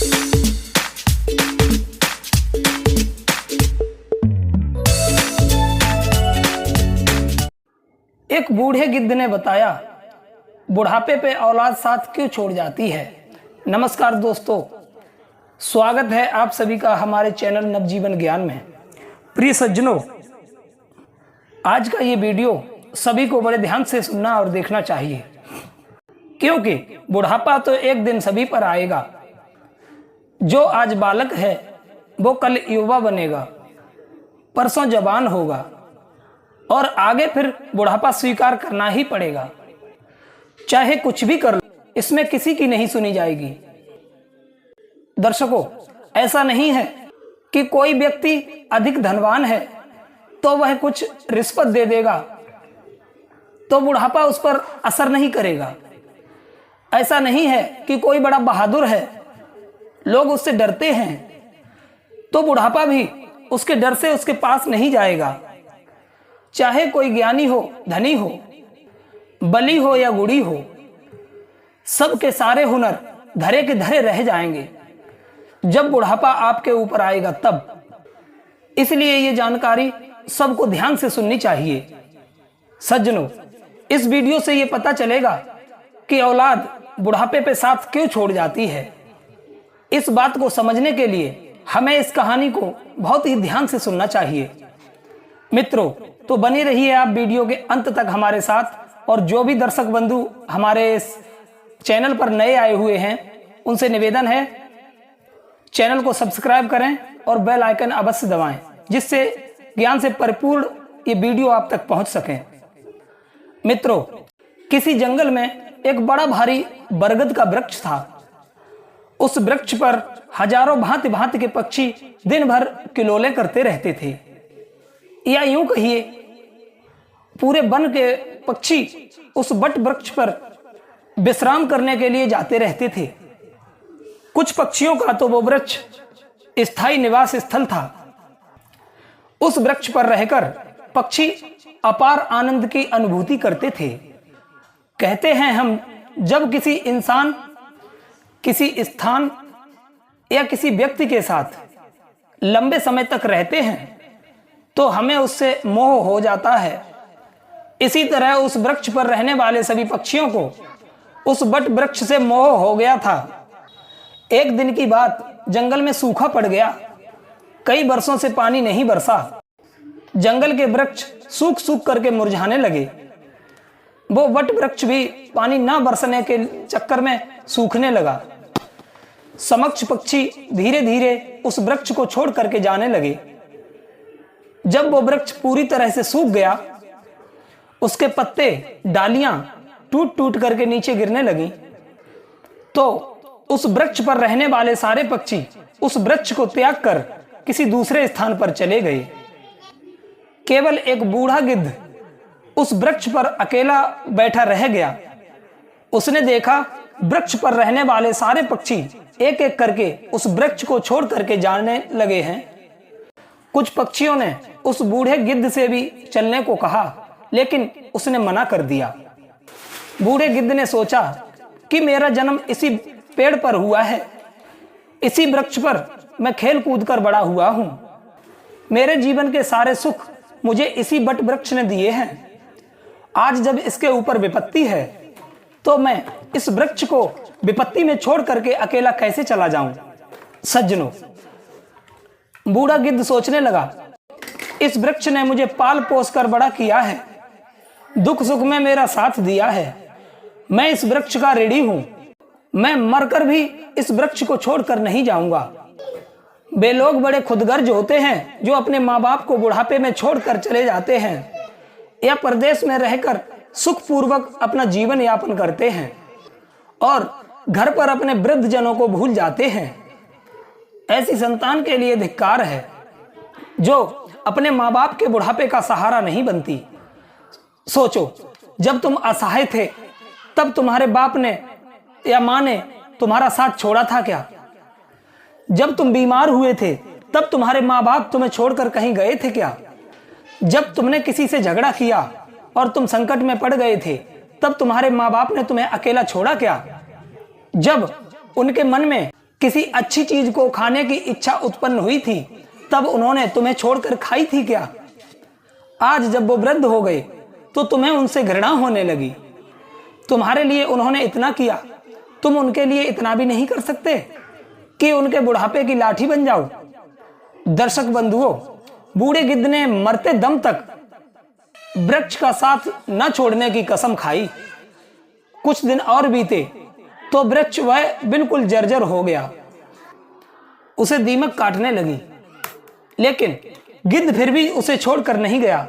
एक बूढ़े गिद्ध ने बताया, बुढ़ापे पे औलाद साथ क्यों छोड़ जाती है। नमस्कार दोस्तों, स्वागत है आप सभी का हमारे चैनल नवजीवन ज्ञान में। प्रिय सज्जनों, आज का ये वीडियो सभी को बड़े ध्यान से सुनना और देखना चाहिए, क्योंकि बुढ़ापा तो एक दिन सभी पर आएगा। जो आज बालक है वो कल युवा बनेगा, परसों जवान होगा और आगे फिर बुढ़ापा स्वीकार करना ही पड़ेगा। चाहे कुछ भी कर लो, इसमें किसी की नहीं सुनी जाएगी। दर्शकों, ऐसा नहीं है कि कोई व्यक्ति अधिक धनवान है तो वह कुछ रिश्वत दे देगा तो बुढ़ापा उस पर असर नहीं करेगा। ऐसा नहीं है कि कोई बड़ा बहादुर है, लोग उससे डरते हैं तो बुढ़ापा भी उसके डर से उसके पास नहीं जाएगा। चाहे कोई ज्ञानी हो, धनी हो, बली हो या गुड़ी हो, सबके सारे हुनर धरे के धरे रह जाएंगे जब बुढ़ापा आपके ऊपर आएगा तब। इसलिए ये जानकारी सबको ध्यान से सुननी चाहिए। सज्जनों, इस वीडियो से ये पता चलेगा कि औलाद बुढ़ापे पे साथ क्यों छोड़ जाती है। इस बात को समझने के लिए हमें इस कहानी को बहुत ही ध्यान से सुनना चाहिए। मित्रों, तो बने रहिए आप वीडियो के अंत तक हमारे साथ। और जो भी दर्शक बंधु हमारे इस चैनल पर नए आए हुए हैं, उनसे निवेदन है चैनल को सब्सक्राइब करें और बेल आइकन अवश्य दबाएं, जिससे ज्ञान से परिपूर्ण ये वीडियो आप तक पहुंच सके। मित्रों, किसी जंगल में एक बड़ा भारी बरगद का वृक्ष था। उस वृक्ष पर हजारों भांति भांति के पक्षी दिन भर किलोले करते रहते थे, या यूं कहिए पूरे वन के पक्षी उस बट वृक्ष पर विश्राम करने के लिए जाते रहते थे। कुछ पक्षियों का तो वो वृक्ष स्थायी निवास स्थल था। उस वृक्ष पर रहकर पक्षी अपार आनंद की अनुभूति करते थे। कहते हैं, हम जब किसी इंसान, किसी स्थान या किसी व्यक्ति के साथ लंबे समय तक रहते हैं तो हमें उससे मोह हो जाता है। इसी तरह उस वृक्ष पर रहने वाले सभी पक्षियों को उस बट वृक्ष से मोह हो गया था। एक दिन की बात, जंगल में सूखा पड़ गया। कई वर्षों से पानी नहीं बरसा। जंगल के वृक्ष सूख सूख करके मुरझाने लगे। वो वट वृक्ष भी पानी ना बरसने के चक्कर में सूखने लगा। समक्ष पक्षी धीरे धीरे उस वृक्ष को छोड़ करके जाने लगे। जब वो वृक्ष पूरी तरह से सूख गया, उसके पत्ते, डालियां टूट टूट करके नीचे गिरने लगी, तो उस वृक्ष पर रहने वाले सारे पक्षी उस वृक्ष को त्याग कर किसी दूसरे स्थान पर चले गए। केवल एक बूढ़ा गिद्ध उस वृक्ष पर अकेला बैठा रह गया। उसने देखा वृक्ष पर रहने वाले सारे पक्षी एक एक करके उस वृक्ष को छोड़ करके जाने लगे हैं। कुछ पक्षियों ने उस बूढ़े गिद्ध से भी चलने को कहा, लेकिन उसने मना कर दिया। बूढ़े गिद्ध ने सोचा कि मेरा जन्म इसी पेड़ पर हुआ है, इसी वृक्ष पर मैं खेल कूद कर बड़ा हुआ हूं। मेरे जीवन के सारे सुख मुझे इसी बट वृक्ष ने दिए हैं। आज जब इसके ऊपर विपत्ति है तो मैं इस वृक्ष को विपत्ति में छोड़ करके अकेला कैसे चला जाऊं। सज्जनों, बूढ़ा गिद्ध सोचने लगा, इस वृक्ष ने मुझे पाल पोस कर बड़ा किया है, दुख सुख में मेरा साथ दिया है। मैं इस वृक्ष का ऋणी हूं। मैं मरकर भी इस वृक्ष को छोड़कर नहीं जाऊंगा। वे लोग बड़े खुदगर्ज होते हैं जो अपने माँ बाप को बुढ़ापे में छोड़कर चले जाते हैं या परदेश में रहकर सुखपूर्वक अपना जीवन यापन करते हैं और घर पर अपने वृद्ध जनों को भूल जाते हैं। ऐसी संतान के लिए धिक्कार है जो अपने माँ बाप के बुढ़ापे का सहारा नहीं बनती। सोचो, जब तुम असहाय थे तब तुम्हारे बाप ने या माँ ने तुम्हारा साथ छोड़ा था क्या? जब तुम बीमार हुए थे तब तुम्हारे माँ बाप तुम्हें छोड़कर कहीं गए थे क्या? जब तुमने किसी से झगड़ा किया और तुम संकट में पड़ गए थे तब तुम्हारे माँ बाप ने तुम्हें अकेला छोड़ा क्या? जब उनके मन में किसी अच्छी चीज को खाने की इच्छा उत्पन्न हुई थी तब उन्होंने तुम्हें छोड़कर खाई थी क्या? आज जब वो वृद्ध हो गए तो तुम्हें उनसे घृणा होने लगी। तुम्हारे लिए उन्होंने इतना किया, तुम उनके लिए इतना भी नहीं कर सकते कि उनके बुढ़ापे की लाठी बन जाओ। दर्शक बंधुओं, बूढ़े गिद्ध ने मरते दम तक वृक्ष का साथ न छोड़ने की कसम खाई। कुछ दिन और बीते तो वृक्ष वह बिल्कुल जर्जर हो गया। उसे दीमक काटने लगी, लेकिन गिद्ध फिर भी उसे छोड़कर नहीं गया।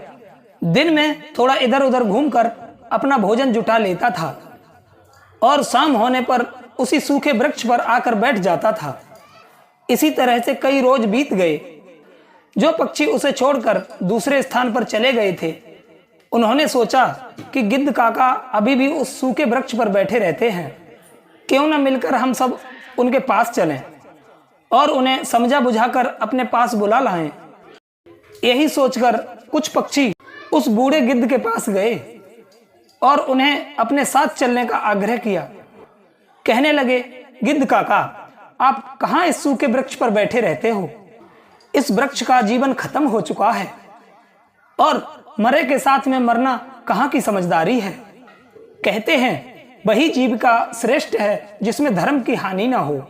दिन में थोड़ा इधर उधर घूमकर अपना भोजन जुटा लेता था और शाम होने पर उसी सूखे वृक्ष पर आकर बैठ जाता था। इसी तरह से कई रोज बीत गए। जो पक्षी उसे छोड़कर दूसरे स्थान पर चले गए थे, उन्होंने सोचा कि गिद्ध काका अभी भी उस सूखे वृक्ष पर बैठे रहते हैं, क्यों न मिलकर हम सब उनके पास चलें और उन्हें समझा बुझाकर अपने पास बुला लाएं। यही सोचकर कुछ पक्षी उस बूढ़े गिद्ध के पास गए और उन्हें अपने साथ चलने का आग्रह किया। कहने लगे, गिद्ध काका, आप कहाँ इस सूखे वृक्ष पर बैठे रहते हो? इस वृक्ष का जीवन खत्म हो चुका है और मरे के साथ में मरना कहाँ की समझदारी है। कहते हैं वही जीविका श्रेष्ठ है जिसमें धर्म की हानि ना हो,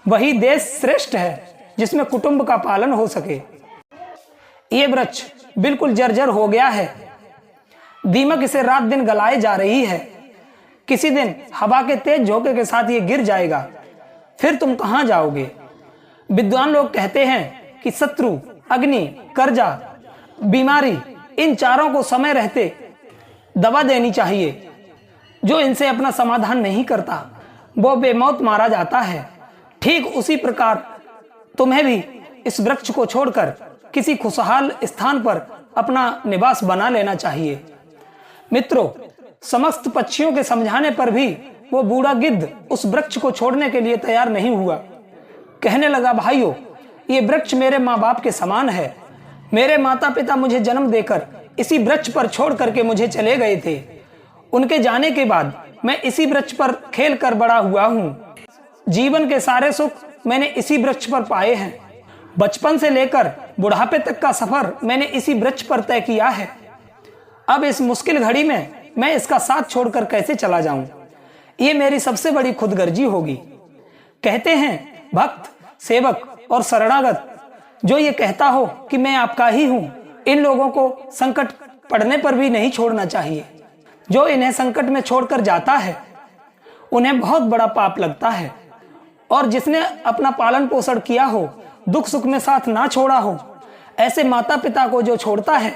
वही देश श्रेष्ठ है जिसमें कुटुंब का पालन हो सके। ये वृक्ष बिल्कुल जर्जर हो गया है, दीमक इसे रात दिन गलाए जा रही है। किसी दिन हवा के तेज झोंके के साथ ये गिर जाएगा, फिर तुम कहां जाओगे? विद्वान लोग कहते हैं कि शत्रु, अग्नि, कर्जा, बीमारी, इन चारों को समय रहते दवा देनी चाहिए। जो इनसे अपना समाधान नहीं करता वो बेमौत मारा जाता है। ठीक उसी प्रकार तुम्हें भी इस वृक्ष को छोड़कर किसी खुशहाल स्थान पर अपना निवास बना लेना चाहिए। मित्रों, समस्त पक्षियों के समझाने पर भी वो बूढ़ा गिद्ध उस वृक्ष को छोड़ने के लिए तैयार नहीं हुआ। कहने लगा, भाइयों, ये वृक्ष मेरे माँ बाप के समान है। मेरे माता पिता मुझे जन्म देकर इसी वृक्ष पर छोड़ करके मुझे चले गए थे। उनके जाने के बाद मैं इसी वृक्ष पर खेल कर बड़ा हुआ हूँ। जीवन के सारे सुख मैंने इसी वृक्ष पर पाए हैं। बचपन से लेकर बुढ़ापे तक का सफर मैंने इसी वृक्ष पर तय किया है। अब इस मुश्किल घड़ी में मैं इसका साथ छोड़कर कैसे चला जाऊं? ये मेरी सबसे बड़ी खुदगर्जी होगी। कहते हैं भक्त, सेवक और शरणागत जो ये कहता हो कि मैं आपका ही हूं, इन लोगों को संकट पड़ने पर भी नहीं छोड़ना चाहिए। जो इन्हें संकट में छोड़कर जाता है उन्हें बहुत बड़ा पाप लगता है, और जिसने अपना पालन पोषण किया हो, दुख सुख में साथ ना छोड़ा हो, ऐसे माता पिता को जो छोड़ता है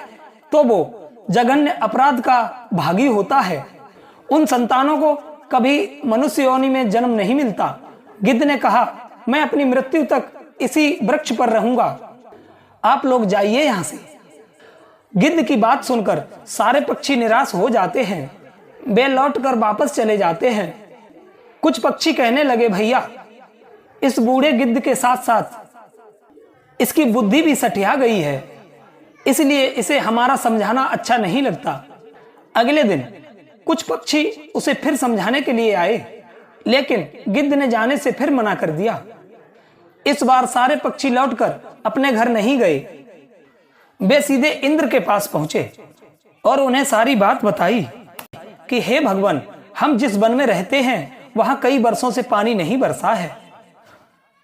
तो वो जघन्य अपराध का भागी होता है। उन संतानों को कभी मनुष्य योनि में जन्म नहीं मिलता। गिद्ध ने कहा, मैं अपनी मृत्यु तक इसी वृक्ष पर रहूंगा, आप लोग जाइए यहां से। गिद्ध की बात सुनकर सारे पक्षी निराश हो जाते हैं। वे लौटकर वापस चले जाते हैं। कुछ पक्षी कहने लगे, भैया, इस बूढ़े गिद्ध के साथ साथ इसकी बुद्धि भी सठिया गई है, इसलिए इसे हमारा समझाना अच्छा नहीं लगता। अगले दिन कुछ पक्षी उसे फिर समझाने के लिए आए, लेकिन गिद्ध ने जाने से फिर मना कर दिया। इस बार सारे पक्षी लौटकर अपने घर नहीं गए। वे सीधे इंद्र के पास पहुंचे और उन्हें सारी बात बताई कि हे भगवान, हम जिस वन में रहते हैं वहां कई वर्षों से पानी नहीं बरसा है।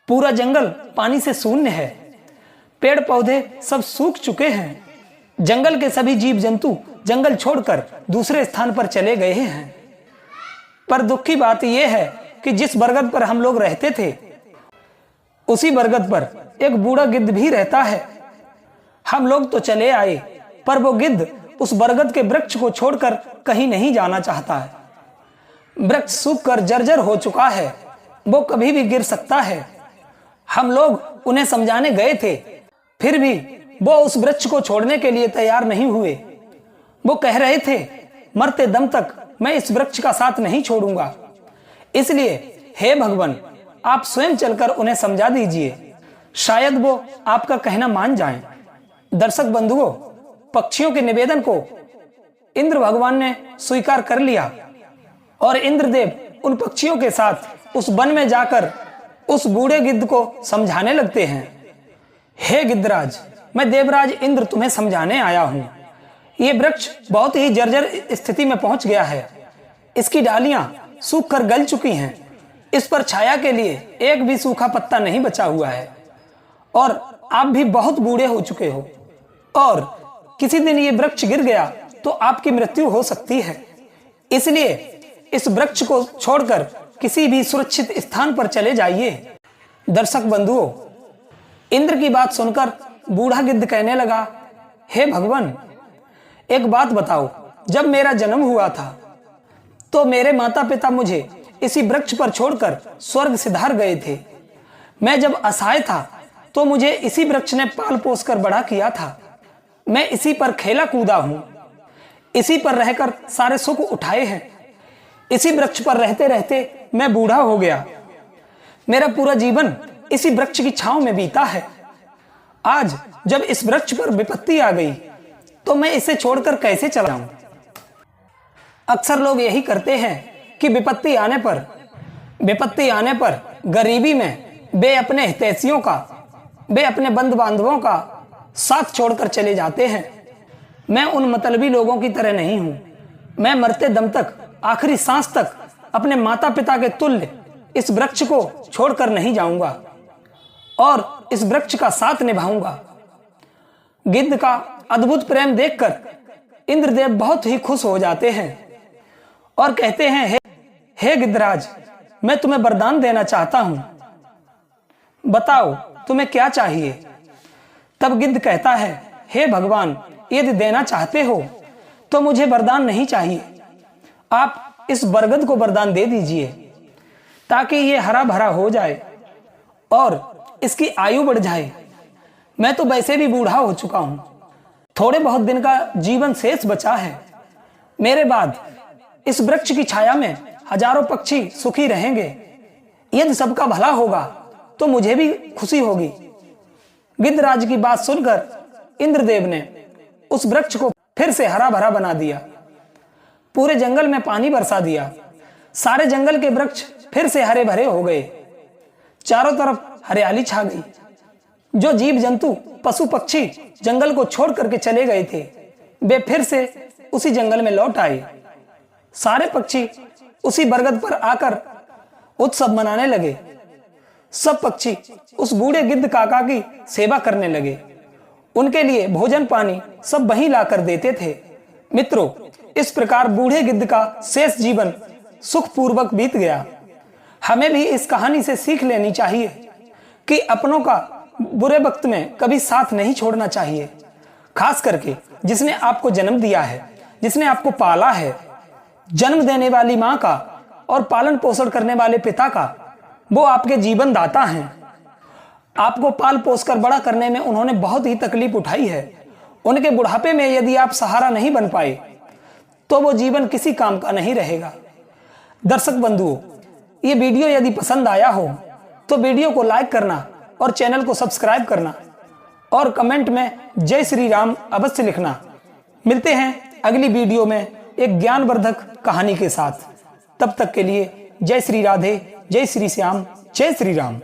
पूरा जंगल पानी से शून्य है, पेड़ पौधे सब सूख चुके हैं। जंगल के सभी जीव जंतु जंगल छोड़कर दूसरे स्थान पर चले गए हैं। पर दुख की बात यह है कि जिस बरगद पर हम लोग रहते थे, उसी बरगद पर एक बूढ़ा गिद्ध भी रहता है। हम लोग तो चले आए, पर वो गिद्ध उस बरगद के वृक्ष को छोड़कर कहीं नहीं जाना चाहता है। वृक्ष सूखकर जर्जर हो चुका है, वो कभी भी गिर सकता है। हम लोग उन्हें समझाने गए थे, फिर भी वो उस वृक्ष को छोड़ने के लिए तैयार नहीं हुए। वो कह रहे थे, मरते दम तक मैं इस वृक्ष का साथ नहीं छोड़ूंगा। इसलिए हे भगवान, आप स्वयं चलकर उन्हें समझा दीजिए, शायद वो आपका कहना मान जाएं। दर्शक बंधुओं, पक्षियों के निवेदन को इंद्र भगवान ने स्वीकार कर लिया और इंद्रदेव उन पक्षियों के साथ उस वन में जाकर उस बूढ़े गिद्ध को समझाने लगते हैं, हे गिद्धराज, मैं देवराज इंद्र तुम्हें समझाने आया हूं। ये वृक्ष बहुत ही जर्जर स्थिति में पहुंच गया है। इसकी डालियां सूख कर गल चुकी हैं। इस पर छाया के लिए एक भी सूखा पत्ता नहीं बचा हुआ है और आप भी बहुत बूढ़े हो चुके हो और किसी दिन ये वृक्ष गिर गया तो आपकी मृत्यु हो सकती है। इसलिए इस वृक्ष को छोड़कर किसी भी सुरक्षित स्थान पर चले जाइए। दर्शक बंधुओं, इंद्र की बात सुनकर बूढ़ा गिद्ध कहने लगा, हे भगवान, एक बात बताओ, जब मेरा जन्म हुआ था तो मेरे माता पिता मुझे इसी वृक्ष पर छोड़कर स्वर्ग सिधार गए थे। मैं जब असहाय था तो मुझे इसी वृक्ष ने पाल पोस कर बड़ा किया था। मैं इसी पर खेला कूदा हूं, इसी पर रहकर सारे सुख उठाए हैं। इसी वृक्ष पर रहते रहते मैं बूढ़ा हो गया। मेरा पूरा जीवन इसी वृक्ष की छांव में बीता है। आज जब इस वृक्ष पर विपत्ति आ गई तो मैं इसे छोड़कर कैसे चला जाऊं? अक्सर लोग यही करते हैं कि विपत्ति आने पर गरीबी में वे अपने हितैषियों का, वे अपने बंधु बांधवों का साथ छोड़कर चले जाते हैं। मैं उन मतलबी लोगों की तरह नहीं हूं। मैं मरते दम तक, आखिरी सांस तक अपने माता पिता के तुल्य इस वृक्ष को छोड़कर नहीं जाऊंगा और इस वृक्ष का साथ निभाऊंगा। गिद्ध का अद्भुत प्रेम देखकर इंद्रदेव बहुत ही खुश हो जाते हैं और कहते हैं, हे गिद्धराज, मैं तुम्हें वरदान देना चाहता हूं। बताओ तुम्हें क्या चाहिए? तब गिद्ध कहता है, हे भगवान, यदि देना चाहते हो तो मुझे वरदान नहीं चाहिए। आप इस बरगद को वरदान दे दीजिए ताकि ये हरा भरा हो जाए और इसकी आयु बढ़ जाए। मैं तो वैसे भी बूढ़ा हो चुका हूं। थोड़े बहुत दिन का जीवन शेष बचा है। मेरे बाद इस वृक्ष की छाया में हजारों पक्षी सुखी रहेंगे। यदि सबका भला होगा तो मुझे भी खुशी होगी। गिद्धराज की बात सुनकर इंद्रदेव ने उस वृक्ष को फिर से हरा भरा बना दिया। पूरे जंगल में पानी बरसा दिया। सारे जंगल के वृक्ष फिर से हरे भरे हो गए। चारों तरफ हरियाली छा गई। जो जीव जंतु, पशु पक्षी जंगल को छोड़ करके चले गए थे, वे फिर से उसी जंगल में लौट आए। सारे पक्षी उसी बरगद पर आकर उत्सव मनाने लगे। सब पक्षी उस बूढ़े गिद्ध काका की सेवा करने लगे। उनके लिए भोजन पानी सब वहीं लाकर देते थे। मित्रों, इस प्रकार बूढ़े गिद्ध का शेष जीवन सुखपूर्वक बीत गया। हमें भी इस कहानी से सीख लेनी चाहिए कि अपनों का बुरे वक्त में कभी साथ नहीं छोड़ना चाहिए। खास करके जिसने आपको जन्म दिया है, जिसने आपको पाला है। जन्म देने वाली मां का और पालन पोषण करने वाले पिता का, वो आपके जीवन दाता हैं। आपको पाल पोस कर बड़ा करने में उन्होंने बहुत ही तकलीफ उठाई है। उनके बुढ़ापे में यदि आप सहारा नहीं बन पाए तो वो जीवन किसी काम का नहीं रहेगा। दर्शक बंधुओं, ये वीडियो यदि पसंद आया हो तो वीडियो को लाइक करना और चैनल को सब्सक्राइब करना और कमेंट में जय श्री राम अवश्य लिखना। मिलते हैं अगली वीडियो में एक ज्ञानवर्धक कहानी के साथ। तब तक के लिए जय श्री राधे, जय श्री श्याम, जय श्री राम।